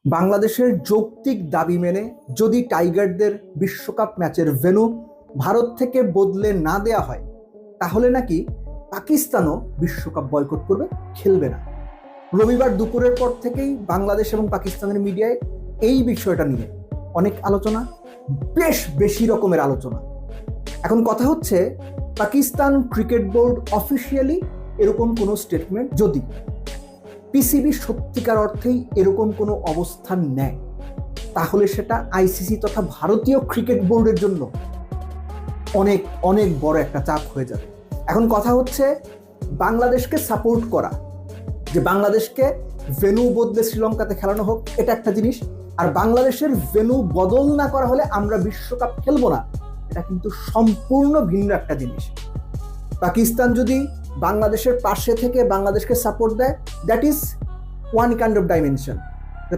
বাংলাদেশের যৌক্তিক দাবি মেনে যদি টাইগারদের বিশ্বকাপ ম্যাচের ভেন্যু ভারত থেকে বদলে না দেয়া হয়, তাহলে নাকি পাকিস্তানও বিশ্বকাপ বয়কট করবে, খেলবে না। রবিবার দুপুরের পর থেকেই বাংলাদেশ এবং পাকিস্তানের মিডিয়ায় এই বিষয়টা নিয়ে অনেক আলোচনা, বেশ বেশি রকমের আলোচনা। এখন কথা হচ্ছে, পাকিস্তান ক্রিকেট বোর্ড অফিসিয়ালি এরকম কোনো স্টেটমেন্ট যদি পিসিবি সত্যিকার অর্থেই এরকম কোনো অবস্থান নেয়, তাহলে সেটা আইসিসি তথা ভারতীয় ক্রিকেট বোর্ডের জন্য অনেক অনেক বড় একটা চাপ হয়ে যাবে। এখন কথা হচ্ছে, বাংলাদেশকে সাপোর্ট করা, যে বাংলাদেশকে ভেন্যু বদলে শ্রীলঙ্কাতে খেলানো হোক, এটা একটা জিনিস। আর বাংলাদেশের ভেন্যু বদল না করা হলে আমরা বিশ্বকাপ খেলবো না, এটা কিন্তু সম্পূর্ণ ভিন্ন একটা জিনিস। পাকিস্তান যদি বাংলাদেশের পাশে থেকে বাংলাদেশকে সাপোর্ট দেয়, that is one kind of dimension.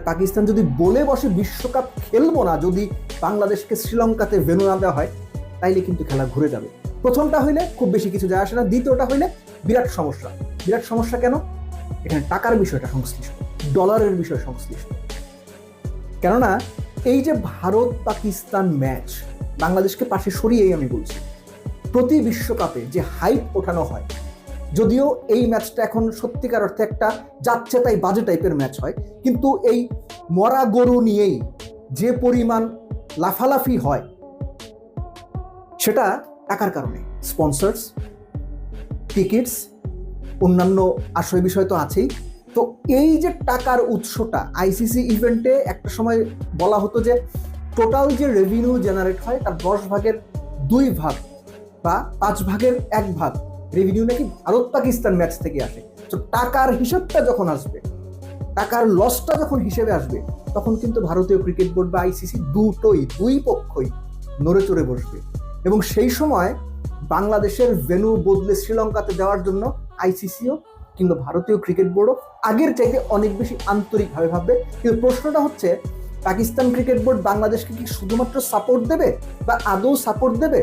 Pakistan যদি বলে বসে বিশ্বকাপ খেলবো না যদি বাংলাদেশকে শ্রীলঙ্কাতে ভেন্যু না দেওয়া হয়, তাইলে কিন্তু খেলা ঘুরে যাবে। প্রথমটা হইলে খুব বেশি কিছু যায় আসে না, দ্বিতীয়টা হইলে বিরাট সমস্যা। বিরাট সমস্যা কেন? এখানে টাকার বিষয়টা সংশ্লিষ্ট, ডলারের বিষয় সংশ্লিষ্ট। কেননা এই যে ভারত পাকিস্তান ম্যাচ, বাংলাদেশকে পাশে সরিয়েই আমি বলছি, প্রতি বিশ্বকাপে যে হাইপ ওঠানো হয়, যদিও এই ম্যাচটা এখন সত্যিকার অর্থে একটা যাচ্ছে তাই বাজে টাইপের ম্যাচ হয়, কিন্তু এই মরা গরু নিয়েই যে পরিমাণ লাফালাফি হয়, সেটা টাকার কারণে। স্পন্সর্স, টিকিটস, অন্যান্য আশয় বিষয় তো আছেই। তো এই যে টাকার উৎসটা, আইসিসি ইভেন্টে একটা সময় বলা হতো যে টোটাল যে রেভিনিউ জেনারেট হয় তার 10 ভাগের 2 ভাগ বা 5 ভাগের 1 ভাগ রেভিনিউ নাকি ভারত পাকিস্তান ম্যাচ থেকে আসে। তো টাকার হিসাবটা যখন আসবে, টাকার লসটা যখন হিসেবে আসবে, তখন কিন্তু ভারতীয় ক্রিকেট বোর্ড বা আইসিসি দুই পক্ষই নড়ে চড়ে বসবে। এবং সেই সময় বাংলাদেশের ভেন্যু বদলে শ্রীলঙ্কাতে দেওয়ার জন্য আইসিসিও কিংবা ভারতীয় ক্রিকেট বোর্ডও আগের চাইতে অনেক বেশি আন্তরিকভাবে ভাববে। কিন্তু প্রশ্নটা হচ্ছে, পাকিস্তান ক্রিকেট বোর্ড বাংলাদেশকে কি শুধুমাত্র সাপোর্ট দেবে বা আদৌ সাপোর্ট দেবে,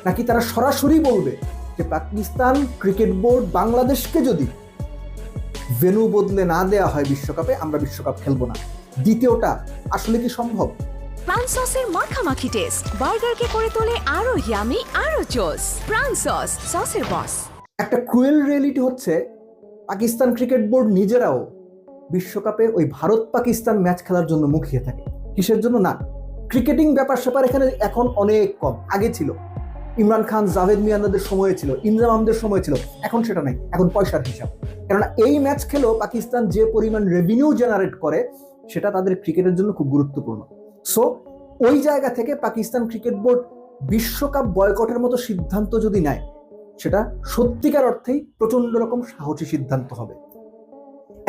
নাকি তারা সরাসরি বলবে যে পাকিস্তান ক্রিকেট বোর্ড বাংলাদেশকে যদি ভেন্যু বদলে না দেওয়া হয় বিশ্বকাপে, আমরা বিশ্বকাপ খেলবো না? দ্বিতীয়টা আসলে কি সম্ভব? প্রাণ সসের মাখামাখি টেস্ট বার্গারকে করে তোলে আরো ইয়ামি, আরো জোস। প্রাণ সস, সসের বস। একটা ক্রুয়েল রিয়েলিটি হচ্ছে, পাকিস্তান ক্রিকেট বোর্ড নিজেরাও বিশ্বকাপে ওই ভারত পাকিস্তান ম্যাচ খেলার জন্য মুখিয়ে থাকে। কিসের জন্য? না, ক্রিকেটিং ব্যাপার স্যাপার এখানে এখন অনেক কম। আগে ছিল, ইমরান খান, জাভেদ মিয়ানদের সময় ছিল, ইনজাম আহমেদের সময় ছিল, এখন সেটা নাই। এখন পয়সার হিসাব। কেননা এই ম্যাচ খেলেও পাকিস্তান যে পরিমাণ রেভিনিউ জেনারেট করে, সেটা তাদের ক্রিকেটের জন্য খুব গুরুত্বপূর্ণ। সো ওই জায়গা থেকে পাকিস্তান ক্রিকেট বোর্ড বিশ্বকাপ বয়কটের মতো সিদ্ধান্ত যদি নেয়, সেটা সত্যিকার অর্থেই প্রচন্ড রকম সাহসী সিদ্ধান্ত হবে।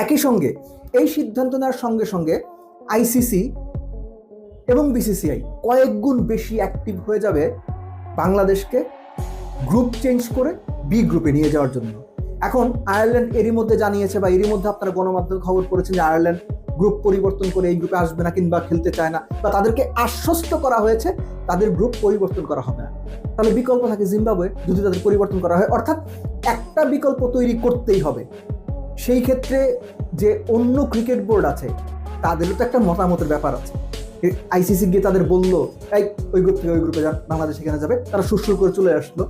একই সঙ্গে এই সিদ্ধান্ত নেওয়ার সঙ্গে সঙ্গে আইসিসি এবং বিসিসিআই কয়েক গুণ বেশি অ্যাক্টিভ হয়ে যাবে বাংলাদেশকে গ্রুপ চেঞ্জ করে বি গ্রুপে নিয়ে যাওয়ার জন্য। এখন আয়ারল্যান্ড এরই মধ্যে জানিয়েছে, বা এরই মধ্যে আপনারা গণমাধ্যমে খবর পড়েছেন যে আয়ারল্যান্ড গ্রুপ পরিবর্তন করে এই গ্রুপে আসবে না কিংবা খেলতে চায় না, বা তাদেরকে আশ্বস্ত করা হয়েছে তাদের গ্রুপ পরিবর্তন করা হবে না। তাহলে বিকল্প থাকে জিম্বাবুয়ে, যদি তাদের পরিবর্তন করা হয়, অর্থাৎ একটা বিকল্প তৈরি করতেই হবে। সেই ক্ষেত্রে যে অন্য ক্রিকেট বোর্ড আছে, তাদেরও তো একটা মতামতের ব্যাপার আছে। আইসিসি গিয়ে তাদের বললো, এই ওই গ্রুপ থেকে ওই গ্রুপে যান, বাংলাদেশ এখানে যাবে, তারা সুরসুর করে চলে আসলো।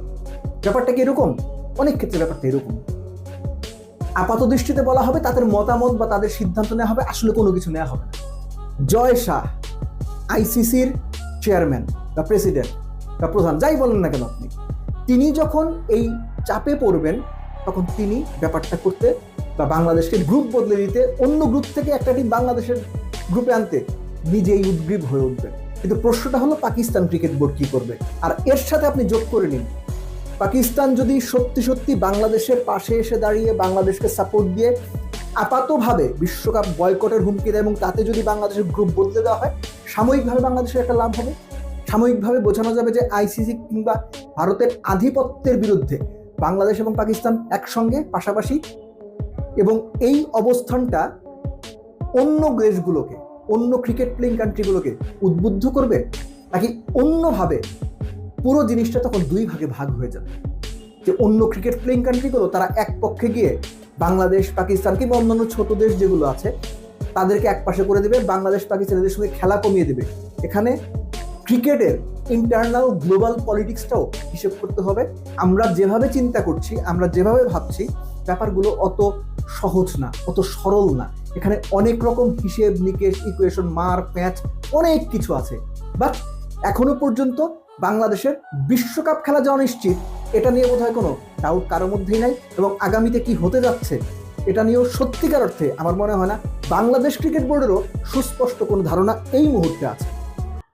ব্যাপারটা কি এরকম? অনেক ক্ষেত্রে ব্যাপারটা এরকম। আপাত দৃষ্টিতে বলা হবে তাদের মতামত বা তাদের সিদ্ধান্ত নেওয়া হবে, আসলে কোনো কিছু নেওয়া হবে না। জয় শাহ, আইসিসির চেয়ারম্যান বা প্রেসিডেন্ট বা প্রধান, যাই বলেন না কেন আপনি, তিনি যখন এই চাপে পড়বেন, তখন তিনি ব্যাপারটা করতে বা বাংলাদেশকে গ্রুপ বদলে দিতে, অন্য গ্রুপ থেকে একটা টিম বাংলাদেশের গ্রুপে আনতে নিজেই উদ্গ্রীব হয়ে উঠবেন। কিন্তু প্রশ্নটা হলো, পাকিস্তান ক্রিকেট বোর্ড কি করবে? আর এর সাথে আপনি যোগ করে নিন, পাকিস্তান যদি সত্যি সত্যি বাংলাদেশের পাশে এসে দাঁড়িয়ে বাংলাদেশকে সাপোর্ট দিয়ে আপাতভাবে বিশ্বকাপ বয়কটের হুমকি দেয়, এবং তাতে যদি বাংলাদেশের গ্রুপ বদলে দেওয়া হয়, সাময়িকভাবে বাংলাদেশের একটা লাভ হবে। সাময়িকভাবে বোঝানো যাবে যে আইসিসি কিংবা ভারতের আধিপত্যের বিরুদ্ধে বাংলাদেশ এবং পাকিস্তান একসঙ্গে, পাশাপাশি। এবং এই অবস্থানটা অন্য দেশগুলোকে, অন্য ক্রিকেট প্লেইং কান্ট্রিগুলোকে উদ্বুদ্ধ করবে, নাকি অন্যভাবে পুরো জিনিসটা তখন 2 ভাগে ভাগ হয়ে যাবে। যে অন্য ক্রিকেট প্লেইং কান্ট্রিগুলো তারা এক পক্ষে গিয়ে বাংলাদেশ, পাকিস্তান কিংবা অন্যান্য ছোট দেশ যেগুলো আছে, তাদেরকে একপাশে করে দেবে, বাংলাদেশ পাকিস্তানের সঙ্গে খেলা কমিয়ে দেবে। এখানে ক্রিকেটের ইন্টারনাল গ্লোবাল পলিটিক্সটাও হিসেব করতে হবে। আমরা যেভাবে চিন্তা করছি, আমরা যেভাবে ভাবছি, ব্যাপারগুলো অত সহজ না, অত সরল না। এখানে অনেক রকম হিসেব নিকেশ, ইকুয়েশন, মার প্যাচ, অনেক কিছু আছে। বাট এখনো পর্যন্ত বাংলাদেশের বিশ্বকাপ খেলা যে অনিশ্চিত, এটা নিয়ে বোধহয় কোনো ডাউট কারোর মধ্যেই নাই। এবং আগামীতে কি হতে যাচ্ছে এটা নিয়েও সত্যিকার অর্থে আমার মনে হয় না বাংলাদেশ ক্রিকেট বোর্ডেরও সুস্পষ্ট কোনো ধারণা এই মুহূর্তে আছে।